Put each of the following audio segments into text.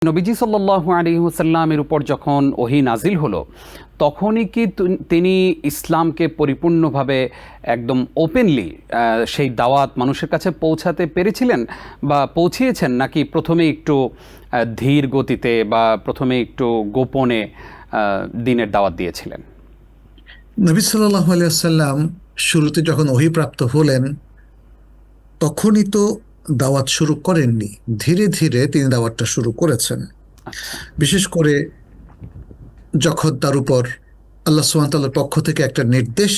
নবীজি সাল্লাল্লাহু আলাইহি ওয়াসাল্লামের উপর যখন ওহী নাজিল হলো তখনই কি তিনি ইসলামকে পরিপূর্ণভাবে একদম ওপেনলি সেই দাওয়াত মানুষের কাছে পৌঁছাতে পেরেছিলেন বা পৌঁছিয়েছেন, নাকি প্রথমে একটু ধীর গতিতে বা প্রথমে একটু গোপনে দ্বীনের দাওয়াত দিয়েছিলেন? নবী সাল্লাল্লাহু আলাইহি ওয়াসাল্লাম শুরুতে যখন ওহী প্রাপ্ত হলেন তখনই তো দাওয়াত শুরু করেননি, ধীরে ধীরে তিনি দাওয়াতটা শুরু করেছেন। বিশেষ করে যখন তার উপর আল্লাহ সুবহানাহু ওয়া তাআলার পক্ষ থেকে একটা নির্দেশ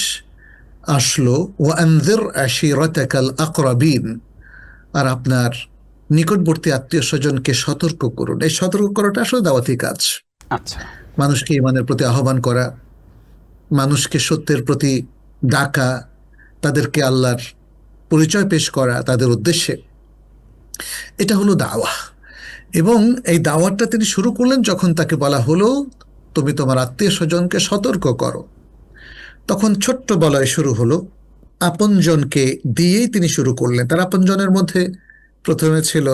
আসলো, ওয়া আনযির আশিরাতাকাল আকরাবিন, আর আপনার নিকটবর্তী আত্মীয় স্বজনকে সতর্ক করুন। এই সতর্ক করাটা আসলে দাওয়াতি কাজ। আচ্ছা, মানুষকে ঈমানের প্রতি আহ্বান করা, মানুষকে সত্যের প্রতি ডাকা, তাদেরকে আল্লাহর পরিচয় পেশ করা তাদের উদ্দেশ্যে, এটা হলো দাওয়া। এবং এই দাওয়াতটা তিনি শুরু করলেন যখন তাকে বলা হলো তুমি তোমার আত্মীয় স্বজনকে সতর্ক করো। তখন ছোট্ট বলয় শুরু হলো, আপনজনকে দিয়েই তিনি শুরু করলেন। তার আপনজনের মধ্যে প্রথমে ছিল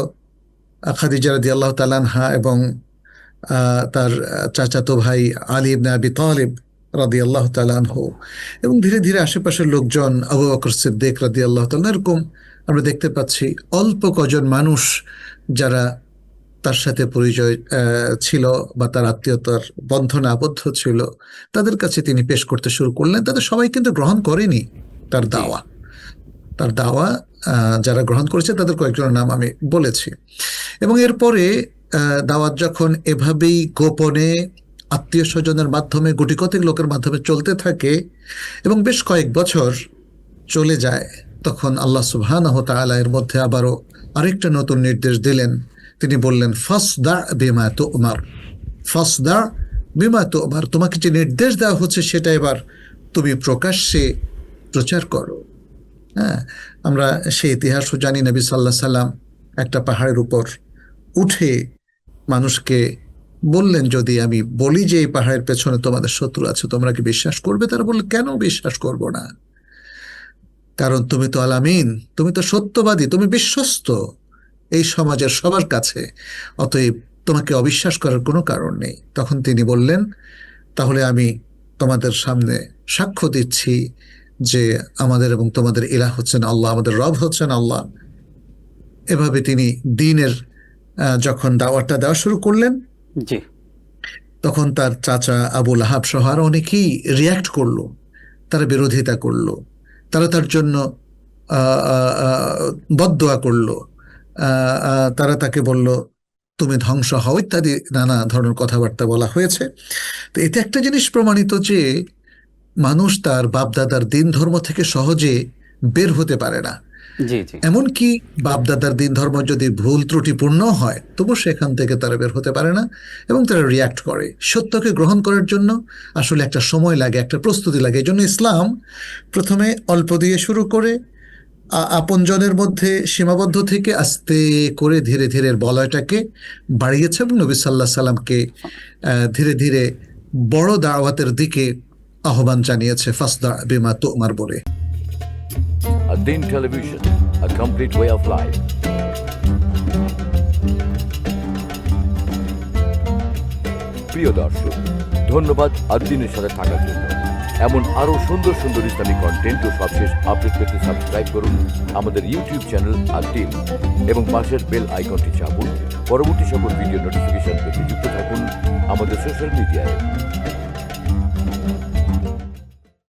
খাদিজা রাদিয়াল্লাহু তাআলা আনহা এবং তার চাচাতো ভাই আলী ইবনে আবি তালিব রাদিয়াল্লাহু তাআলা আনহু, এবং ধীরে ধীরে আশেপাশের লোকজন, আবু বকর সিদ্দিক রাদিয়াল্লাহু তাআলা, এরকম আমরা দেখতে পাচ্ছি অল্প কজন মানুষ যারা তার সাথে পরিচয় ছিল বা তার আত্মীয়তার বন্ধনে আবদ্ধ ছিল, তাদের কাছে তিনি পেশ করতে শুরু করলেন। তাদের সবাই কিন্তু গ্রহণ করেনি তার দাওয়া। তার দাওয়া যারা গ্রহণ করেছে তাদের কয়েকজনের নাম আমি বলেছি। এবং এরপরে দাওয়াত যখন এভাবেই গোপনে আত্মীয় স্বজনের মাধ্যমে, গুটি কয়েক লোকের মাধ্যমে চলতে থাকে এবং বেশ কয়েক বছর চলে যায়, তখন আল্লাহ সুবহানাহু ওয়া তাআলা এর মধ্যে আবারও আরেকটা নতুন নির্দেশ দিলেন। তিনি বললেন, ফাসদা বিমা তু'মার, ফাসদা বিমা তু'মার, তোমাকে যে নির্দেশ দেওয়া হচ্ছে সেটা এবার তুমি প্রকাশ্যে প্রচার করো। হ্যাঁ, আমরা সেই ইতিহাসও জানি। নবী সাল্লাল্লাহু আলাইহি সাল্লাম একটা পাহাড়ের উপর উঠে মানুষকে বললেন, যদি আমি বলি যে এই পাহাড়ের পেছনে তোমাদের শত্রু আছে, তোমরা কি বিশ্বাস করবে? তারা বলল, কেন বিশ্বাস করব না? কারণ তুমি তো আল আমিন, তুমি তো সত্যবাদী, তুমি বিশ্বস্ত এই সমাজের সবার কাছে, অতএব তোমাকে অবিশ্বাস করার কোনো কারণ নেই। তখন তিনি বললেন, তাহলে আমি তোমাদের সামনে সাক্ষ্য দিচ্ছি যে আমাদের এবং তোমাদের ইলাহ হচ্ছেন আল্লাহ, আমাদের রব হচ্ছেন আল্লাহ। এভাবে তিনি দ্বীনের যখন দাওয়াতটা দেওয়া শুরু করলেন, জি, তখন তার চাচা আবু লাহাব সহ আরো অনেকেই রিয়াক্ট করলো, তারা বিরোধিতা করলো, তারা তার জন্য বদদোয়া করলো, তারা তাকে বলল তুমি ধ্বংস হও ইত্যাদি নানা ধরনের কথাবার্তা বলা হয়েছে। তো এতে একটা জিনিস প্রমাণিত যে মানুষ তার বাপদাদার দিন ধর্ম থেকে সহজে বের হতে পারে না। জি, জি। এমনকি বাপদাদার দিন ধর্ম যদি ভুল ত্রুটিপূর্ণ হয় তবু সেখান থেকে তারা বের হতে পারে না এবং তারা রিয়াক্ট করে। সত্যকে গ্রহণ করার জন্য আসলে একটা সময় লাগে, একটা প্রস্তুতি লাগে। এই জন্য ইসলাম প্রথমে অল্প দিয়ে শুরু করে আপনজনের মধ্যে সীমাবদ্ধ থেকে আস্তে করে ধীরে ধীরে বলয়টাকে বাড়িয়েছে এবং নবী সাল্লাল্লাহু আলাইহি সাল্লামকে ধীরে ধীরে বড় দাওয়াতের দিকে আহ্বান জানিয়েছে, ফাসদা বিমা তু'মার বলে। Ad-Din Television, a complete way of life. প্রিয় দর্শক, ধন্যবাদ ad-Din-এর সাথে থাকার জন্য। এমন আরো সুন্দর সুন্দর ইসলামিক কন্টেন্ট ও সবশেষ আপডেট পেতে সাবস্ক্রাইব করুন আমাদের ইউটিউব চ্যানেল ad-Din এবং পাশের বেল আইকনটি চাপুন। পরবর্তী সকল ভিডিও নোটিফিকেশন পেতে যুক্ত থাকুন আমাদের সোশ্যাল মিডিয়ায়।